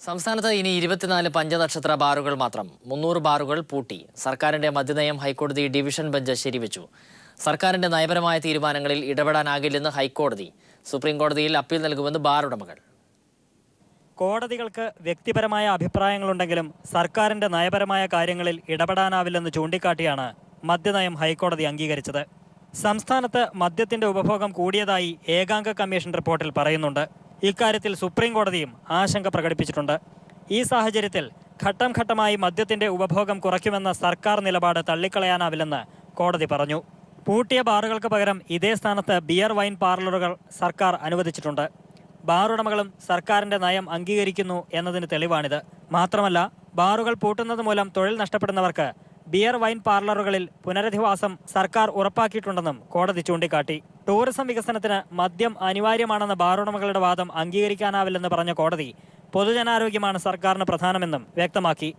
സംസ്ഥാനത്ത് ഇനി 24 പഞ്ചനക്ഷത്ര ബാറുകൾ മാത്രം. 300 ബാറുകൾ പൂട്ടി. സർക്കാരിന്റെ മദ്യനയം ഹൈക്കോടതി ഡിവിഷൻ ബെഞ്ച് ശരിവെച്ചു. സർക്കാരിന്റെ നയപരമായ തീരുമാനങ്ങളിൽ ഇടപെടാനാകില്ലെന്ന് ഹൈക്കോടതി. സുപ്രീം കോടതിയിൽ അപ്പീൽ നൽകുമെന്ന് ബാർ ഉടമകൾ. കോടതികൾക്ക് വ്യക്തിപരമായ അഭിപ്രായങ്ങളുണ്ടെങ്കിലും സർക്കാരിന്റെ നയപരമായ കാര്യങ്ങളിൽ ഇടപെടാനാവില്ലെന്ന് ചൂണ്ടിക്കാട്ടിയാണ് മദ്യനയം ഹൈക്കോടതി അംഗീകരിച്ചത്. സംസ്ഥാനത്ത് മദ്യത്തിന്റെ ഉപഭോഗം കൂടിയതായി ഏകാംഗ കമ്മീഷൻ റിപ്പോർട്ടിൽ പറയുന്നുണ്ട്. ഇക്കാര്യത്തിൽ സുപ്രീം കോടതിയും ആശങ്ക പ്രകടിപ്പിച്ചിട്ടുണ്ട്. ഈ സാഹചര്യത്തിൽ ഘട്ടം ഘട്ടമായി മദ്യത്തിന്റെ ഉപഭോഗം കുറയ്ക്കുമെന്ന സർക്കാർ നിലപാട് തള്ളിക്കളയാനാവില്ലെന്ന് കോടതി പറഞ്ഞു. പൂട്ടിയ ബാറുകൾക്ക് പകരം ഇതേ സ്ഥാനത്ത് ബിയർ വൈൻ പാർലറുകൾ സർക്കാർ അനുവദിച്ചിട്ടുണ്ട്. ബാറുടമകളും സർക്കാരിന്റെ നയം അംഗീകരിക്കുന്നു എന്നതിന് തെളിവാണിത്. മാത്രമല്ല, ബാറുകൾ പൂട്ടുന്നത് മൂലം തൊഴിൽ നഷ്ടപ്പെടുന്നവർക്ക് ബിയർ വൈൻ പാർലറുകളിൽ പുനരധിവാസം സർക്കാർ ഉറപ്പാക്കിയിട്ടുണ്ടെന്നും കോടതി ചൂണ്ടിക്കാട്ടി. ടൂറിസം വികസനത്തിന് മദ്യം അനിവാര്യമാണെന്ന ബാറുടമകളുടെ വാദം അംഗീകരിക്കാനാവില്ലെന്ന് പറഞ്ഞ കോടതി പൊതുജനാരോഗ്യമാണ് സർക്കാരിന് പ്രധാനമെന്നും വ്യക്തമാക്കി.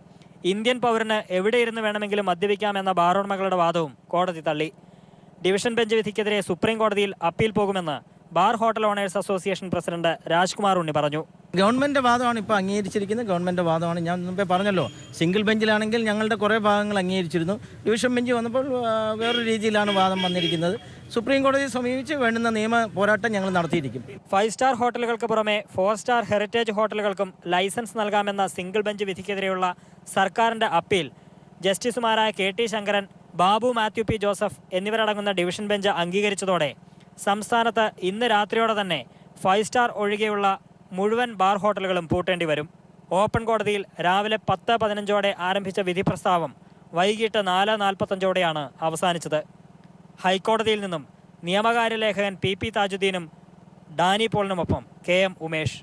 ഇന്ത്യൻ പൗരന് എവിടെയിരുന്ന് വേണമെങ്കിലും മദ്യപിക്കാമെന്ന ബാറുടമകളുടെ വാദവും കോടതി തള്ളി. ഡിവിഷൻ ബെഞ്ച് വിധിക്കെതിരെ സുപ്രീം കോടതിയിൽ അപ്പീൽ പോകുമെന്ന് bar hotel owners association president Rajkumar Unni പറഞ്ഞു. ഗവൺമെൻറ് വാദമാണ് ഇപ്പോൾ അംഗീകരിച്ചിരിക്കുന്നത്. ഗവൺമെൻറ് വാദമാണ്. ഞാൻ മുമ്പേ പറഞ്ഞല്ലോ, സിംഗിൾ ബെഞ്ചിലാണെങ്കിൽ ഞങ്ങളുടെ കുറേ ഭാഗങ്ങൾ അംഗീകരിച്ചിരുന്നു. ഡിവിഷൻ ബെഞ്ച് വന്നപ്പോൾ വേറൊരു രീതിയിലാണ് വാദം വന്നിരിക്കുന്നത്. സുപ്രീം കോടതിയെ സമീപിച്ച് വേണ്ടുന്ന നിയമ പോരാട്ടം ഞങ്ങൾ നടത്തിയിരിക്കും. 5 സ്റ്റാർ ഹോട്ടലുകൾക്ക് പുറമെ 4 സ്റ്റാർ ഹെറിറ്റേജ് ഹോട്ടലുകൾക്കും ലൈസൻസ് നൽകാമെന്ന സിംഗിൾ ബെഞ്ച് വിധിക്കെതിരെയുള്ള സർക്കാരിൻ്റെ അപ്പീൽ ജസ്റ്റിസുമാരായ KT ശങ്കരൻ, ബാബു മാത്യു P ജോസഫ് എന്നിവരടങ്ങുന്ന ഡിവിഷൻ ബെഞ്ച് അംഗീകരിച്ചതോടെ സംസ്ഥാനത്ത് ഇന്ന് രാത്രിയോടെ തന്നെ 5 സ്റ്റാർ ഒഴികെയുള്ള മുഴുവൻ ബാർ ഹോട്ടലുകളും പൂട്ടേണ്ടി വരും. ഓപ്പൺ കോടതിയിൽ രാവിലെ 10:15 ആരംഭിച്ച വിധി പ്രസ്താവം വൈകിട്ട് 4:45 അവസാനിച്ചത്. ഹൈക്കോടതിയിൽ നിന്നും നിയമകാര്യ ലേഖകൻ PP താജുദ്ദീനും ഡാനി പോളിനുമൊപ്പം KM ഉമേഷ്.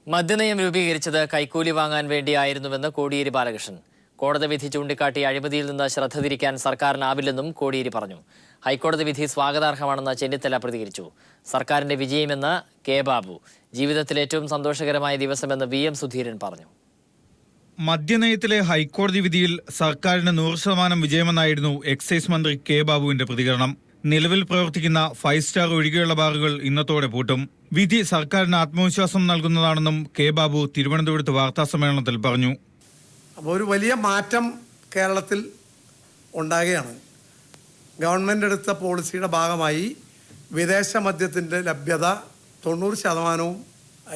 മദ്യനയം രൂപീകരിച്ചത് കൈക്കൂലി വാങ്ങാൻ വേണ്ടിയായിരുന്നുവെന്ന് കോടിയേരി ബാലകൃഷ്ണൻ. കോടതി വിധി ചൂണ്ടിക്കാട്ടി അഴിമതിയിൽ നിന്ന് ശ്രദ്ധ തിരിക്കാൻ സർക്കാരിനാവില്ലെന്നും കോടിയേരി പറഞ്ഞു. ഹൈക്കോടതി വിധി സ്വാഗതാർഹമാണെന്ന് ചെന്നിത്തല പ്രതികരിച്ചു. സർക്കാരിന്റെ വിജയമെന്ന് K ബാബു. ജീവിതത്തിലെ ഏറ്റവും സന്തോഷകരമായ ദിവസമെന്ന് VM സുധീരൻ പറഞ്ഞു. മദ്യനയത്തിലെ ഹൈക്കോടതി വിധിയിൽ സർക്കാരിന് 100% വിജയമെന്നായിരുന്നു എക്സൈസ് മന്ത്രി K ബാബുവിന്റെ പ്രതികരണം. നിലവിൽ പ്രവർത്തിക്കുന്ന 5 സ്റ്റാർ ഒഴികെയുള്ള ബാറുകൾ ഇന്നത്തോടെ പൂട്ടും. വിധി സർക്കാരിന് ആത്മവിശ്വാസം നൽകുന്നതാണെന്നും K ബാബു തിരുവനന്തപുരത്ത് വാർത്താസമ്മേളനത്തിൽ പറഞ്ഞു. അപ്പോൾ ഒരു വലിയ മാറ്റം കേരളത്തിൽ ഉണ്ടാകുകയാണ്. ഗവൺമെൻറ് എടുത്ത പോളിസിയുടെ ഭാഗമായി വിദേശ മദ്യത്തിൻ്റെ ലഭ്യത 90%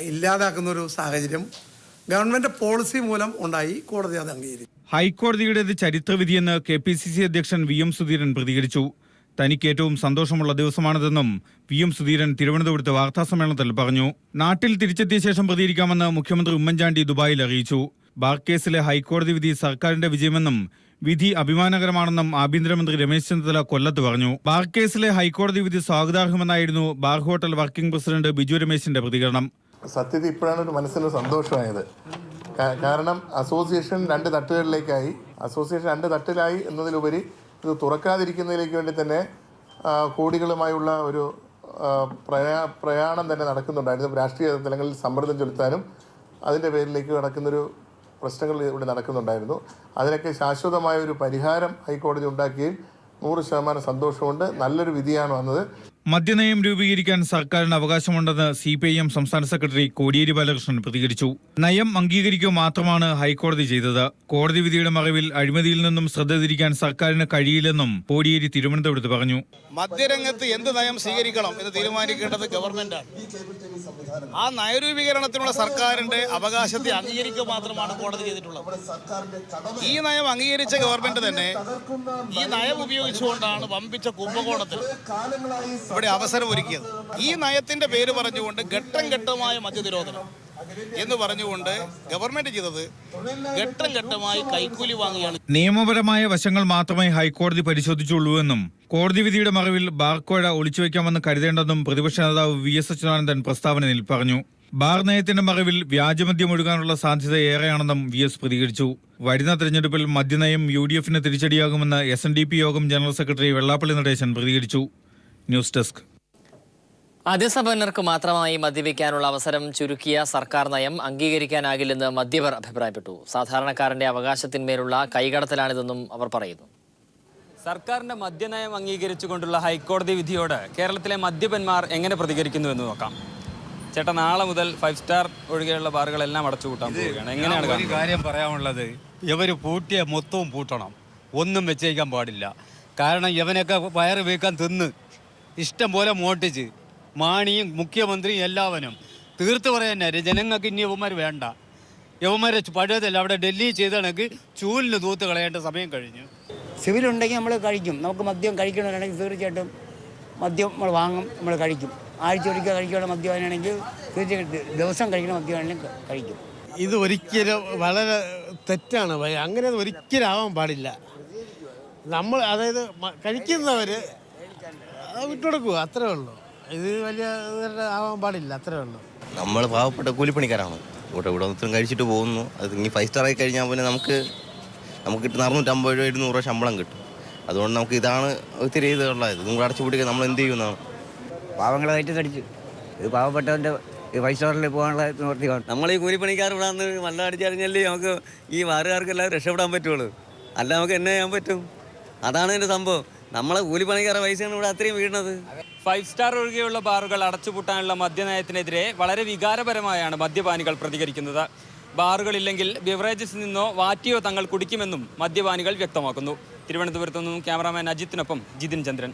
ഇല്ലാതാക്കുന്നൊരു സാഹചര്യം ഗവൺമെൻറ് പോളിസി മൂലം ഉണ്ടായി. കോടതി അത് അംഗീകരിച്ചു. ഹൈക്കോടതിയുടേത് ചരിത്രവിധിയെന്ന് KPCC അധ്യക്ഷൻ VM സുധീരൻ പ്രതികരിച്ചു. തനിക്ക് ഏറ്റവും സന്തോഷമുള്ള ദിവസമാണിതെന്നും VM സുധീരൻ തിരുവനന്തപുരത്ത് വാർത്താസമ്മേളനത്തിൽ പറഞ്ഞു. നാട്ടിൽ തിരിച്ചെത്തിയ ശേഷം പ്രതികരിക്കാമെന്ന് മുഖ്യമന്ത്രി ഉമ്മൻചാണ്ടി ദുബായിൽ അറിയിച്ചു. ബാർ കേസിലെ ഹൈക്കോടതി വിധി സർക്കാരിന്റെ വിജയമെന്നും വിധി അഭിമാനകരമാണെന്നും ആഭ്യന്തരമന്ത്രി രമേശ് ചെന്നിത്തല കൊല്ലത്ത് പറഞ്ഞു. ബാർ കേസിലെ ഹൈക്കോടതി വിധി സ്വാഗതാർഹമെന്നായിരുന്നു bar hotel working president Biju രമേശിന്റെ പ്രതികരണം. സത്യത്തിൽ ഇപ്പോഴാണ് ഒരു മനസ്സിന് സന്തോഷമായത്. കാരണം അസോസിയേഷൻ 2 തട്ടുകളിലേക്കായി. അസോസിയേഷൻ 2 തട്ടിലായി എന്നതിലുപരി ഇത് തുറക്കാതിരിക്കുന്നതിലേക്ക് വേണ്ടി തന്നെ കോടികളുമായുള്ള ഒരു പ്രയാണം തന്നെ നടക്കുന്നുണ്ടായിരുന്നു. രാഷ്ട്രീയ തലങ്ങളിൽ സമ്മർദ്ദം ചെലുത്താനും അതിൻ്റെ പേരിലേക്ക് നടക്കുന്നൊരു പ്രശ്നങ്ങൾ ഇവിടെ നടക്കുന്നുണ്ടായിരുന്നു. അതിനൊക്കെ ശാശ്വതമായ ഒരു പരിഹാരം ഹൈക്കോടതി ഉണ്ടാക്കിയതിൽ 100% സന്തോഷമുണ്ട്. നല്ലൊരു വിധിയാണ് വന്നത്. മദ്യനയം രൂപീകരിക്കാൻ സർക്കാരിന് അവകാശമുണ്ടെന്ന് CPIM സംസ്ഥാന സെക്രട്ടറി കോടിയേരി ബാലകൃഷ്ണൻ പ്രതികരിച്ചു. നയം അംഗീകരിക്കുക മാത്രമാണ് ഹൈക്കോടതി ചെയ്തത്. കോടതി വിധിയുടെ മറവിൽ അഴിമതിയിൽ നിന്നും ശ്രദ്ധ തിരിക്കാൻ സർക്കാരിന് കഴിയില്ലെന്നും കോടിയേരി തിരുവനന്തപുരത്ത് പറഞ്ഞു. മദ്യരംഗത്ത് എന്ത് നയം സ്വീകരിക്കണം എന്ന് തീരുമാനിക്കേണ്ടത് ഗവൺമെന്റാണ്. ആ നയരൂപീകരണത്തിനുള്ള സർക്കാരിന്റെ അവകാശത്തെ അംഗീകരിക്കുക മാത്രമാണ് കോടതി ചെയ്തിട്ടുള്ളത്. ഈ നയം അംഗീകരിച്ച ഗവൺമെന്റ് തന്നെ ഈ നയം ഉപയോഗിച്ചുകൊണ്ടാണ് വമ്പിച്ച കുംഭകോണത്തിൽ ഇവിടെ അവസരം ഒരുക്കിയത്. ഈ നയത്തിന്റെ പേര് പറഞ്ഞുകൊണ്ട് ഘട്ടം ഘട്ടമായ മദ്യനിരോധനം എന്ന് പറഞ്ഞുകൊണ്ട് ഗവൺമെന്റ് ചെയ്തത് ഘട്ടം ഘട്ടമായി കൈക്കൂലി വാങ്ങുകയാണ്. നിയമപരമായ വശങ്ങൾ മാത്രമേ ഹൈക്കോടതി പരിശോധിച്ചുള്ളൂവെന്നും കോടതി വിധിയുടെ മറവിൽ ബാർക്കോഴ ഒളിച്ചുവെക്കാമെന്ന് കരുതേണ്ടെന്നും പ്രതിപക്ഷ നേതാവ് VS അച്യുതാനന്ദൻ പ്രസ്താവനയിൽ പറഞ്ഞു. ബാർ നയത്തിന്റെ മറവിൽ വ്യാജമദ്യം ഒഴുകാനുള്ള സാധ്യത ഏറെയാണെന്നും VS പ്രതികരിച്ചു. വരുന്ന തെരഞ്ഞെടുപ്പിൽ മദ്യനയം UDFന് തിരിച്ചടിയാകുമെന്ന് SNDP യോഗം ജനറൽ സെക്രട്ടറി വെള്ളാപ്പള്ളി നടേശൻ പ്രതികരിച്ചു. News desk. അതിസമ്പന്നർക്ക് മാത്രമായി മദ്യപിക്കാനുള്ള അവസരം ചുരുക്കിയ സർക്കാർ നയം അംഗീകരിക്കാനാകില്ലെന്ന് മദ്യപർ അഭിപ്രായപ്പെട്ടു. സാധാരണക്കാരന്റെ അവകാശത്തിന്മേലുള്ള കൈകടത്തലാണിതെന്നും അവർ പറയുന്നു. സർക്കാരിന്റെ മദ്യനയം അംഗീകരിച്ചുകൊണ്ടുള്ള ഹൈക്കോടതി വിധിയോട് കേരളത്തിലെ മദ്യപന്മാർ എങ്ങനെ പ്രതികരിക്കുന്നു എന്ന് നോക്കാം. ചേട്ടാ നാളെ മുതൽ 5 സ്റ്റാർ ഒഴികെയുള്ള ബാറുകളെല്ലാം അടച്ചുപൂട്ടാൻ പോവുകയാണ്. എങ്ങനെയാണ് ഒരു കാണുന്നത്? കാര്യം പറയാനുള്ളത്, ഇവർ പൂട്ടിയ മൊത്തവും പൂട്ടണം, ഒന്നും വെച്ചേക്കാൻ പാടില്ല. കാരണം ഇവനൊക്കെ വയറ് വീക്കാൻ തിന്ന് ഇഷ്ടം പോലെ മോട്ടിച്ച് മാണിയും മുഖ്യമന്ത്രിയും എല്ലാവരും തീർത്ത് പറയാൻ ജനങ്ങൾക്ക് ഇനി യവന്മാർ വേണ്ട. യവന്മാരെ പഴയതല്ല, അവിടെ ഡൽഹി ചെയ്തണക്ക് ചൂലിന് തൂത്ത് കളയേണ്ട സമയം കഴിഞ്ഞു. സിവിലുണ്ടെങ്കിൽ നമ്മൾ കഴിക്കും. നമുക്ക് മദ്യം കഴിക്കണമെന്നുണ്ടെങ്കിൽ തീർച്ചയായിട്ടും മദ്യം നമ്മൾ വാങ്ങും, നമ്മൾ കഴിക്കും. ആഴ്ച ഒരിക്കൽ കഴിക്കാനുള്ള മദ്യമാണെങ്കിൽ തീർച്ചയായിട്ടും ദിവസം കഴിക്കുന്ന മദ്യമാണെങ്കിലും കഴിക്കും. ഇത് ഒരിക്കലും വളരെ തെറ്റാണ്. അങ്ങനെ ഒരിക്കലും ആവാൻ പാടില്ല. നമ്മൾ അതായത് കഴിക്കുന്നവർ വിട്ടുകൊടുക്കുക, അത്രേ ഉള്ളൂ. ഇത് വലിയ ആവാൻ പാടില്ല, അത്രേ ഉള്ളൂ. നമ്മൾ പാവപ്പെട്ട കൂലിപ്പണിക്കാരാണ്. ഇവിടെ ഒത്തിരി കഴിച്ചിട്ട് പോകുന്നു. അത് ഇനി 5 സ്റ്റാർ ആയി കഴിഞ്ഞാൽ പിന്നെ നമുക്ക് കിട്ടുന്ന 650 രൂപ 200 രൂപ ശമ്പളം കിട്ടും. അതുകൊണ്ട് നമുക്ക് ഇതാണ് ഒത്തിരി ഇതുള്ളത്. ഇതും കൂടെ അടച്ചു പിടിക്കുക നമ്മൾ എന്ത് ചെയ്യുന്നതാണ്? പാവങ്ങളെ കയറ്റി തടിച്ചു. ഇത് പാവപ്പെട്ടവൻ്റെ 5 സ്റ്റാറിൽ പോകാനുള്ള നിവൃത്തി കാണും. നമ്മൾ ഈ കൂലിപ്പണിക്കാർ ഇവിടെ നിന്ന് നല്ല അടിച്ചറിഞ്ഞല്ലേ നമുക്ക് ഈ വാറുകാർക്കെല്ലാം രക്ഷപ്പെടാൻ പറ്റുള്ളൂ. അല്ല നമുക്ക് എന്നെ ചെയ്യാൻ പറ്റും? അതാണ് എൻ്റെ സംഭവം. നമ്മളെ കൂലിപ്പണിക്കാരുടെ പൈസയാണ് ഇവിടെ അത്രയും വീഴുന്നത്. 5 സ്റ്റാർ ഒഴികെയുള്ള ബാറുകൾ അടച്ചുപൂട്ടാനുള്ള മദ്യനയത്തിനെതിരെ വളരെ വികാരപരമായാണ് മദ്യപാനികൾ പ്രതികരിക്കുന്നത്. ബാറുകളില്ലെങ്കിൽ ബിവറേജസിൽ നിന്നോ വാറ്റിയോ തങ്ങൾ കുടിക്കുമെന്നും മദ്യപാനികൾ വ്യക്തമാക്കുന്നു. തിരുവനന്തപുരത്തു നിന്നും ക്യാമറാമാൻ അജിത്തിനൊപ്പം ജിതിൻ ചന്ദ്രൻ.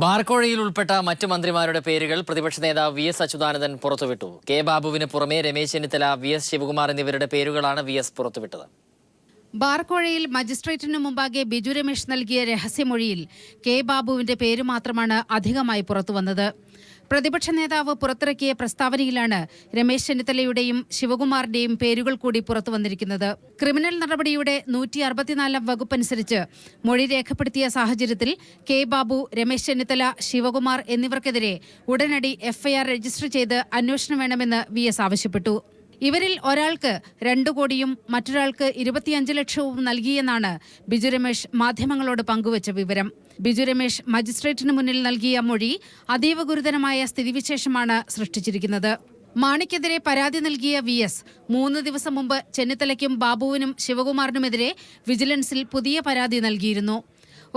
ബാർക്കോഴയിൽ ഉൾപ്പെട്ട മറ്റ് മന്ത്രിമാരുടെ പേരുകൾ പ്രതിപക്ഷ നേതാവ് വി എസ് അച്യുതാനന്ദൻ പുറത്തുവിട്ടു. കെ ബാബുവിന് പുറമെ രമേശ് ചെന്നിത്തല, വി എസ് ശിവകുമാർ എന്നിവരുടെ പേരുകളാണ് വി എസ് പുറത്തുവിട്ടത്. ബാർക്കോഴയിൽ മജിസ്ട്രേറ്റിനു മുമ്പാകെ ബിജു രമേശ് നൽകിയ രഹസ്യമൊഴിയിൽ കെ ബാബുവിന്റെ പേര് മാത്രമാണ് അധികമായി പുറത്തുവന്നത്. പ്രതിപക്ഷ നേതാവ് പുറത്തിറക്കിയ പ്രസ്താവനയിലാണ് രമേശ് ചെന്നിത്തലയുടെയും ശിവകുമാറിന്റെയും പേരുകൾ കൂടി പുറത്തുവന്നിരിക്കുന്നത്. ക്രിമിനൽ നടപടിയുടെ 164 വകുപ്പനുസരിച്ച് മൊഴി രേഖപ്പെടുത്തിയ സാഹചര്യത്തിൽ കെ ബാബു, രമേശ് ചെന്നിത്തല, ശിവകുമാർ എന്നിവർക്കെതിരെ ഉടനടി എഫ്ഐആർ രജിസ്റ്റർ ചെയ്ത് അന്വേഷണം വേണമെന്ന് വി എസ് ആവശ്യപ്പെട്ടു. ഇവരിൽ ഒരാൾക്ക് 2 കോടിയും മറ്റൊരാൾക്ക് 25 ലക്ഷവും നൽകിയെന്നാണ് ബിജു രമേശ് മാധ്യമങ്ങളോട് പങ്കുവച്ച വിവരം. ബിജു രമേശ് മജിസ്ട്രേറ്റിന് മുന്നിൽ നൽകിയ മൊഴി അതീവ ഗുരുതരമായ സ്ഥിതിവിശേഷമാണ് സൃഷ്ടിച്ചിരിക്കുന്നത്. മാണിക്കെതിരെ പരാതി നൽകിയ വി എസ് 3 ദിവസം മുമ്പ് ചെന്നിത്തലയ്ക്കും ബാബുവിനും ശിവകുമാറിനുമെതിരെ വിജിലൻസിൽ പുതിയ പരാതി നൽകിയിരുന്നു.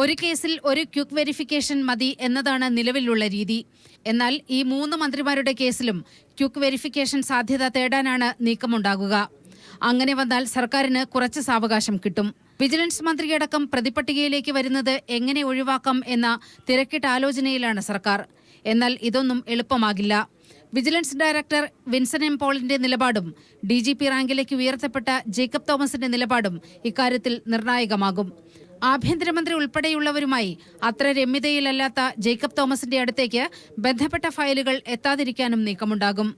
ഒരു കേസിൽ ഒരു ക്വിക്ക് വെരിഫിക്കേഷൻ മതി എന്നതാണ് നിലവിലുള്ള രീതി. എന്നാൽ ഈ 3 മന്ത്രിമാരുടെ കേസിലും ക്വിക്ക് വെരിഫിക്കേഷൻ സാധ്യത തേടാനാണ് നീക്കമുണ്ടാകുക. അങ്ങനെ വന്നാൽ സർക്കാരിന് കുറച്ച് സാവകാശം കിട്ടും. വിജിലൻസ് മന്ത്രിയടക്കം പ്രതിപട്ടികയിലേക്ക് വരുന്നത് എങ്ങനെ ഒഴിവാക്കാം എന്ന തിരക്കിട്ട ആലോചനയിലാണ് സർക്കാർ. എന്നാൽ ഇതൊന്നും എളുപ്പമാകില്ല. വിജിലൻസ് ഡയറക്ടർ വിൻസൻ എം പോളിന്റെ നിലപാടും DGP റാങ്കിലേക്ക് ഉയർത്തപ്പെട്ട ജേക്കബ് തോമസിന്റെ നിലപാടും ഇക്കാര്യത്തിൽ നിർണായകമാകും. ആഭ്യന്തരമന്ത്രി ഉൾപ്പെടെയുള്ളവരുമായി അത്ര രമ്യതയിലല്ലാത്ത ജേക്കബ് തോമസിന്റെ അടുത്തേക്ക് ബന്ധപ്പെട്ട ഫയലുകൾ എത്താതിരിക്കാനും നീക്കമുണ്ടാകും.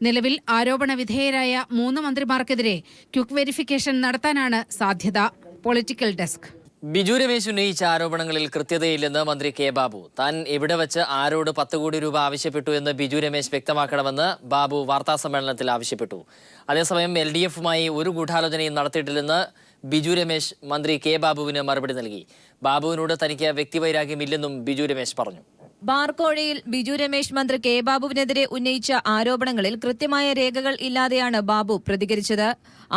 നിലവിൽ ആരോപണ വിധേയരായ 3 മന്ത്രിമാർക്കെതിരെ ക്വിക്ക് വെരിഫിക്കേഷൻ നടത്താനാണ് സാധ്യത. Political desk. ബിജു രമേശ് ഉന്നയിച്ച ആരോപണങ്ങളിൽ കൃത്യതയില്ലെന്ന് മന്ത്രി കെ ബാബു. താൻ എവിടെ വെച്ച് ആരോട് 10 കോടി രൂപ ആവശ്യപ്പെട്ടു എന്ന് ബിജു രമേശ് വ്യക്തമാക്കണമെന്ന് ബാബു വാർത്താസമ്മേളനത്തിൽ ആവശ്യപ്പെട്ടു. അതേസമയം LDFുമായി ഒരു ഗൂഢാലോചനയും നടത്തിയിട്ടില്ലെന്ന് ബിജു രമേശ് മന്ത്രി കെ ബാബുവിന് മറുപടി നൽകി. ബാബുവിനോട് തനിക്ക് വ്യക്തിവൈരാഗ്യമില്ലെന്നും ബിജു രമേശ് പറഞ്ഞു. ബാർക്കോഴയിൽ ബിജു രമേശ് മന്ത്രി കെ ബാബുവിനെതിരെ ഉന്നയിച്ച ആരോപണങ്ങളിൽ കൃത്യമായ രേഖകൾ ഇല്ലാതെയാണ് ബാബു പ്രതികരിച്ചത്.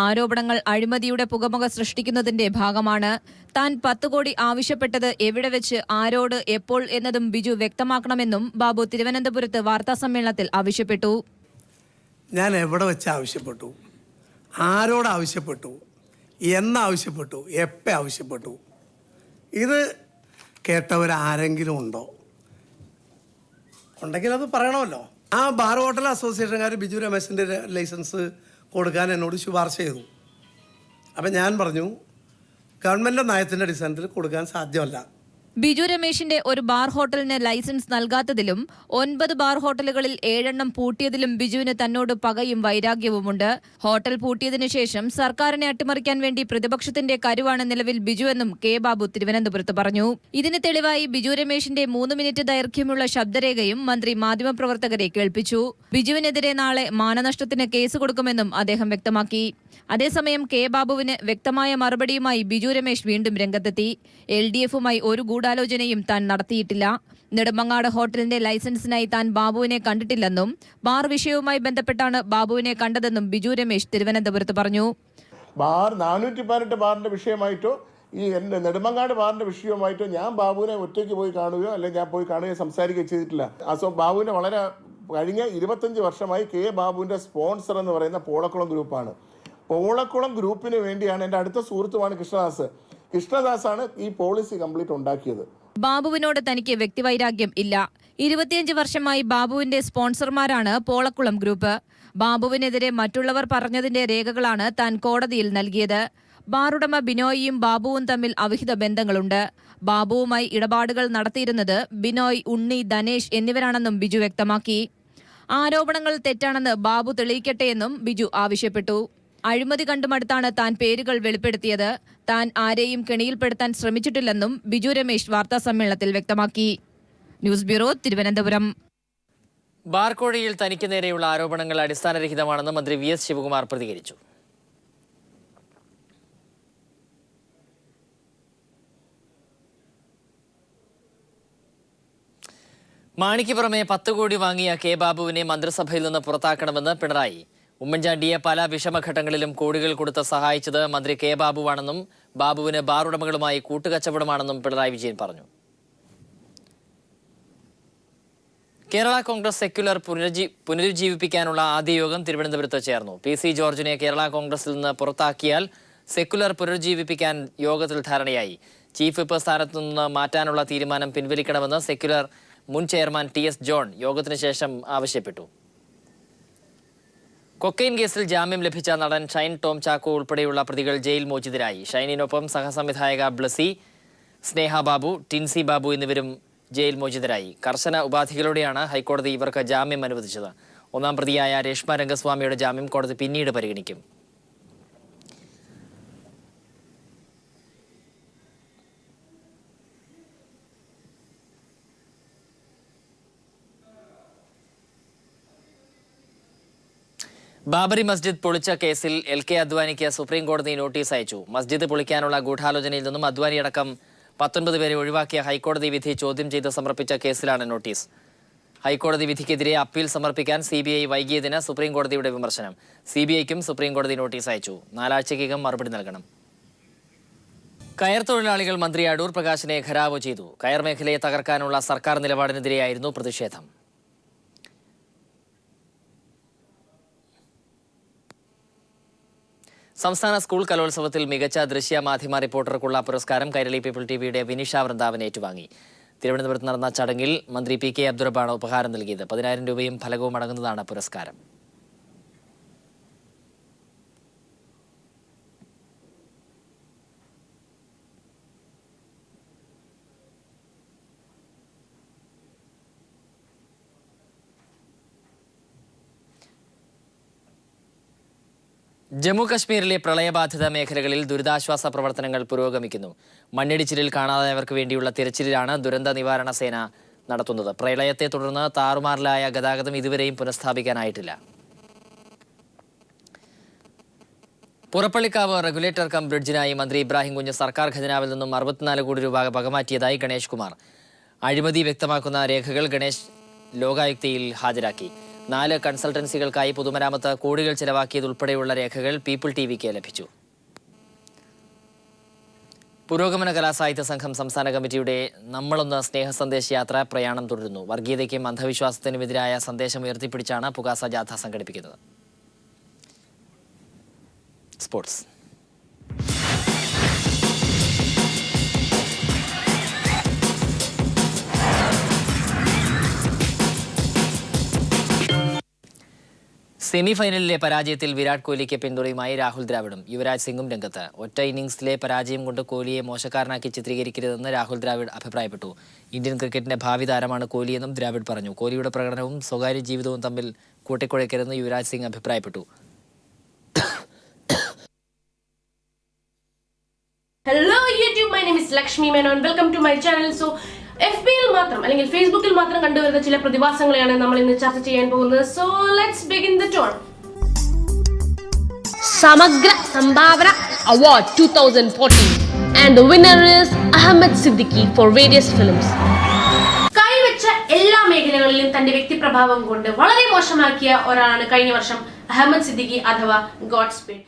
ആരോപണങ്ങൾ അഴിമതിയുടെ പുകമുഖ സൃഷ്ടിക്കുന്നതിന്റെ ഭാഗമാണ്. താൻ 10 കോടി ആവശ്യപ്പെട്ടത് എവിടെ വെച്ച്, ആരോട്, എപ്പോൾ എന്നതും ബിജു വ്യക്തമാക്കണമെന്നും ബാബു തിരുവനന്തപുരത്ത് വാർത്താസമ്മേളനത്തിൽ ആവശ്യപ്പെട്ടു. ഞാൻ എവിടെ വെച്ച് ആവശ്യപ്പെട്ടു, ആരോട് ആവശ്യപ്പെട്ടു, എന്നാവശ്യപ്പെട്ടു, എപ്പോൾ ആവശ്യപ്പെട്ടു, ഇത് കേട്ടവരാരെങ്കിലും ഉണ്ടോ? ഉണ്ടെങ്കിൽ അത് പറയണമല്ലോ. ആ ബാർ ഹോട്ടൽ അസോസിയേഷൻകാർ ബിജു രമേശിൻ്റെ ലൈസൻസ് കൊടുക്കാൻ എന്നോട് ശുപാർശ ചെയ്തു. അപ്പം ഞാൻ പറഞ്ഞു ഗവൺമെൻറ് നയത്തിൻ്റെ അടിസ്ഥാനത്തിൽ കൊടുക്കാൻ സാധ്യമല്ല. ബിജു രമേശിന്റെ ഒരു ബാർ ഹോട്ടലിന് ലൈസൻസ് നൽകാത്തതിലും 9 ബാർ ഹോട്ടലുകളിൽ 7 പൂട്ടിയതിലും ബിജുവിന് തന്നോട് പകയും വൈരാഗ്യവുമുണ്ട്. ഹോട്ടൽ പൂട്ടിയതിനു ശേഷം സർക്കാരിനെ അട്ടിമറിക്കാൻ വേണ്ടി പ്രതിപക്ഷത്തിന്റെ കരുവാണ് നിലവിൽ ബിജു എന്നും കെ ബാബു തിരുവനന്തപുരത്ത് പറഞ്ഞു. ഇതിന് തെളിവായി ബിജു രമേശിന്റെ 3 മിനിറ്റ് ദൈർഘ്യമുള്ള ശബ്ദരേഖയും മന്ത്രി മാധ്യമപ്രവർത്തകരെ കേൾപ്പിച്ചു. ബിജുവിനെതിരെ നാളെ മാനനഷ്ടത്തിന് കേസ് കൊടുക്കുമെന്നും അദ്ദേഹം വ്യക്തമാക്കി. അതേസമയം കെ ബാബുവിന് വ്യക്തമായ മറുപടിയുമായി ബിജു രമേശ് വീണ്ടും രംഗത്തെത്തി. LDFുമായി ഒരു ഗൂഢാലോചനയും താൻ നടത്തിയിട്ടില്ല. നെടുമങ്ങാട് ഹോട്ടലിന്റെ ലൈസൻസിനായി താൻ ബാബുവിനെ കണ്ടിട്ടില്ലെന്നും ബാർ വിഷയവുമായി ബന്ധപ്പെട്ടാണ് ബാബുവിനെ കണ്ടതെന്നും ബിജു രമേശ് തിരുവനന്തപുരത്ത് പറഞ്ഞു. ബാർ 418 ബാറിൻ്റെ വിഷയമായിട്ടോ ഈ എൻ്റെ നെടുമങ്ങാട് ബാറിൻ്റെ വിഷയവുമായിട്ടോ ഞാൻ ബാബുവിനെ ഒറ്റയ്ക്ക് പോയി കാണുകയോ അല്ലെങ്കിൽ ഞാൻ പോയി കാണുകയോ സംസാരിക്കുകയോ ചെയ്തിട്ടില്ല. ബാബുവിനെ വളരെ കഴിഞ്ഞ 25 വർഷമായി കെ ബാബുവിൻ്റെ സ്പോൺസർ എന്ന് പറയുന്ന പോളക്കുളം ഗ്രൂപ്പാണ്. പോളക്കുളം ഗ്രൂപ്പിന് വേണ്ടിയാണ് എൻ്റെ അടുത്ത സുഹൃത്തുമാണ് കൃഷ്ണദാസ്. കൃഷ്ണദാസാണ് ഈ പോളിസി കംപ്ലീറ്റ് ഉണ്ടാക്കിയത്. ബാബുവിനോട് തനിക്ക് വ്യക്തിവൈരാഗ്യം ഇല്ല. 25 വർഷമായി ബാബുവിന്റെ സ്പോൺസർമാരാണ് പോളക്കുളം ഗ്രൂപ്പ്. ബാബുവിനെതിരെ മറ്റുള്ളവർ പറഞ്ഞതിന്റെ രേഖകളാണ് താൻ കോടതിയിൽ നൽകിയത്. ബാറുടമ ബിനോയിയും ബാബുവും തമ്മിൽ അവിഹിത ബന്ധങ്ങളുണ്ട്. ബാബുവുമായി ഇടപാടുകൾ നടത്തിയിരുന്നത് ബിനോയ്, ഉണ്ണി, ധനേഷ് എന്നിവരാണെന്നും ബിജു വ്യക്തമാക്കി. ആരോപണങ്ങൾ തെറ്റാണെന്ന് ബാബു തെളിയിക്കട്ടെയെന്നും ബിജു ആവശ്യപ്പെട്ടു. അഴിമതി കണ്ടുമടുത്താണ് താൻ പേരുകൾ വെളിപ്പെടുത്തിയത്. താൻ ആരെയും കെണിയിൽപ്പെടുത്താൻ ശ്രമിച്ചിട്ടില്ലെന്നും ബിജു രമേശ് വാർത്താസമ്മേളനത്തിൽ വ്യക്തമാക്കി. News bureau, Thiruvananthapuram. ബാർക്കോഴയിൽ തനിക്ക് നേരെയുള്ള ആരോപണങ്ങൾ അടിസ്ഥാനരഹിതമാണെന്ന് മന്ത്രി VS ശിവകുമാർ പ്രതികരിച്ചു. മാണിക്ക് പുറമെ 10 കോടി വാങ്ങിയ കെ ബാബുവിനെ മന്ത്രിസഭയിൽ നിന്ന് പുറത്താക്കണമെന്ന് പിണറായി. ഉമ്മൻചാണ്ടിയെ പല വിഷമഘട്ടങ്ങളിലും കോടികൾ കൊടുത്ത് സഹായിച്ചത് മന്ത്രി കെ ബാബുവാണെന്നും ബാബുവിന് ബാറുടമകളുമായി കൂട്ടുകച്ചവടമാണെന്നും പിണറായി വിജയൻ പറഞ്ഞു. കേരള കോൺഗ്രസ് സെക്യുലർ പുനരുജ്ജീവിപ്പിക്കാനുള്ള ആദ്യ യോഗം തിരുവനന്തപുരത്ത് ചേർന്നു. PC ജോർജിനെ കേരള കോൺഗ്രസിൽ നിന്ന് പുറത്താക്കിയാൽ സെക്യുലർ പുനരുജ്ജീവിപ്പിക്കാൻ യോഗത്തിൽ ധാരണയായി. ചീഫ് വിപ്പ് സ്ഥാനത്തു നിന്ന് മാറ്റാനുള്ള തീരുമാനം പിൻവലിക്കണമെന്ന് സെക്യുലർ മുൻ ചെയർമാൻ TS ജോൺ യോഗത്തിന് ശേഷം ആവശ്യപ്പെട്ടു. കൊക്കൈൻ കേസിൽ ജാമ്യം ലഭിച്ച നടൻ ഷൈൻ ടോം ചാക്കോ ഉൾപ്പെടെയുള്ള പ്രതികൾ ജയിൽ മോചിതരായി. ഷൈനിനൊപ്പം സഹസംവിധായക ബ്ലസി, സ്നേഹ ബാബു, ടിൻസി ബാബു എന്നിവരും ജയിൽ മോചിതരായി. കർശന ഉപാധികളോടെയാണ് ഹൈക്കോടതി ഇവർക്ക് ജാമ്യം അനുവദിച്ചത്. ഒന്നാം പ്രതിയായ രേഷ്മ രംഗസ്വാമിയുടെ ജാമ്യം കോടതി പിന്നീട് പരിഗണിക്കും. ബാബറി മസ്ജിദ് പൊളിച്ച കേസിൽ LK അദ്വാനിക്ക് സുപ്രീം കോടതി നോട്ടീസ് അയച്ചു. മസ്ജിദ് പൊളിക്കാനുള്ള ഗൂഢാലോചനയിൽ നിന്നും അദ്വാനിയടക്കം 19 പേരെ ഒഴിവാക്കിയ ഹൈക്കോടതി വിധി ചോദ്യം ചെയ്ത് സമർപ്പിച്ച കേസിലാണ് നോട്ടീസ്. ഹൈക്കോടതി വിധിക്കെതിരെ അപ്പീൽ സമർപ്പിക്കാൻ CBI വൈകിയതിന് സുപ്രീം കോടതിയുടെ വിമർശനം. CBIക്കും സുപ്രീം കോടതി നോട്ടീസ് അയച്ചു. 4 ആഴ്ചയ്ക്കകം മറുപടി നൽകണം. കയർ തൊഴിലാളികൾ മന്ത്രി അടൂർ പ്രകാശിനെ ഘെരാവോ ചെയ്തു. കയർ മേഖലയെ തകർക്കാനുള്ള സർക്കാർ നിലപാടിനെതിരെയായിരുന്നു പ്രതിഷേധം. സംസ്ഥാന സ്കൂൾ കലോത്സവത്തിൽ മികച്ച ദൃശ്യ മാധ്യമ റിപ്പോർട്ടർക്കുള്ള പുരസ്കാരം കൈരളി പീപ്പിൾ TVയുടെ വിനിഷ വൃന്ദാവൻ ഏറ്റുവാങ്ങി. തിരുവനന്തപുരത്ത് നടന്ന ചടങ്ങിൽ മന്ത്രി PK അബ്ദുറബ്ബാണ് ഉപഹാരം നൽകിയത്. 10,000 രൂപയും ഫലകവും അടങ്ങുന്നതാണ് പുരസ്കാരം. ജമ്മു കശ്മീരിലെ പ്രളയബാധിത മേഖലകളിൽ ദുരിതാശ്വാസ പ്രവർത്തനങ്ങൾ പുരോഗമിക്കുന്നു. മണ്ണിടിച്ചിലിൽ കാണാതായവർക്ക് വേണ്ടിയുള്ള തിരച്ചിലിലാണ് ദുരന്ത നിവാരണ സേന നടത്തുന്നത്. പ്രളയത്തെ തുടർന്ന് താറുമാറിലായ ഗതാഗതം ഇതുവരെയും പുനഃസ്ഥാപിക്കാനായിട്ടില്ല. പുറപ്പള്ളിക്കാവ് റെഗുലേറ്റർ കം ബ്രിഡ്ജിനായി മന്ത്രി ഇബ്രാഹിം കുഞ്ഞ് സർക്കാർ ഖജനാവിൽ നിന്നും 64 കോടി രൂപ വകമാറ്റിയതായി ഗണേഷ് കുമാർ. അഴിമതി വ്യക്തമാക്കുന്ന രേഖകൾ ഗണേഷ് ലോകായുക്തയിൽ ഹാജരാക്കി. 4 കൺസൾട്ടൻസികൾക്കായി പൊതുമരാമത്ത് കോടികൾ ചെലവാക്കിയതുൾപ്പെടെയുള്ള രേഖകൾ പീപ്പിൾ TVക്ക് ലഭിച്ചു. പുരോഗമന കലാസാഹിത്യ സംഘം സംസ്ഥാന കമ്മിറ്റിയുടെ നമ്മളൊന്ന് സ്നേഹ സന്ദേശ യാത്ര പ്രയാണം തുടരുന്നു. വർഗീയതയ്ക്കും അന്ധവിശ്വാസത്തിനുമെതിരായ സന്ദേശം ഉയർത്തിപ്പിടിച്ചാണ് പുകാസ ജാഥ സംഘടിപ്പിക്കുന്നത്. സ്പോർട്സ്. സെമിഫൈനലിലെ പരാജയത്തിൽ വിരാട് കോഹ്ലിക്ക് പിന്തുണയുമായി രാഹുൽ ദ്രാവിഡും യുവരാജ് സിംഗും രംഗത്ത്. ഒറ്റ ഇന്നിംഗ്സിലെ പരാജയം കൊണ്ട് കോഹ്ലിയെ മോശക്കാരനാക്കി ചിത്രീകരിക്കരുതെന്ന് രാഹുൽ ദ്രാവിഡ് അഭിപ്രായപ്പെട്ടു. ഇന്ത്യൻ ക്രിക്കറ്റിന്റെ ഭാവി താരമാണ് കോഹ്ലിയെന്നും ദ്രാവിഡ് പറഞ്ഞു. കോഹ്ലിയുടെ പ്രകടനവും സ്വകാര്യ ജീവിതവും തമ്മിൽ കൂട്ടിക്കുഴയ്ക്കരുതെന്ന് യുവരാജ് സിംഗ് അഭിപ്രായപ്പെട്ടു. Hello YouTube, my name is Lakshmi Menon. Welcome to my channel. So FBയിൽ മാത്രം അല്ലെങ്കിൽ ഫേസ്ബുക്കിൽ മാത്രം കണ്ടുവരുന്ന ചില പ്രതിഭാസങ്ങളെയാണ് നമ്മൾ ഇന്ന് ചർച്ച ചെയ്യാൻ പോകുന്നത്. So let's begin the tour. Samagra Sambhavana Award 2014 and the winner is Ahmed Siddiqui for various films. കൈവച്ച എല്ലാ മേഖലകളിലും തന്റെ വ്യക്തിപ്രഭാവം കൊണ്ട് വളരെ മോശമാക്കിയ ഒരാളാണ് കഴിഞ്ഞ വർഷം അഹമ്മദ് സിദ്ദിഖി അഥവാ ഗോഡ് സ്പീഡ്.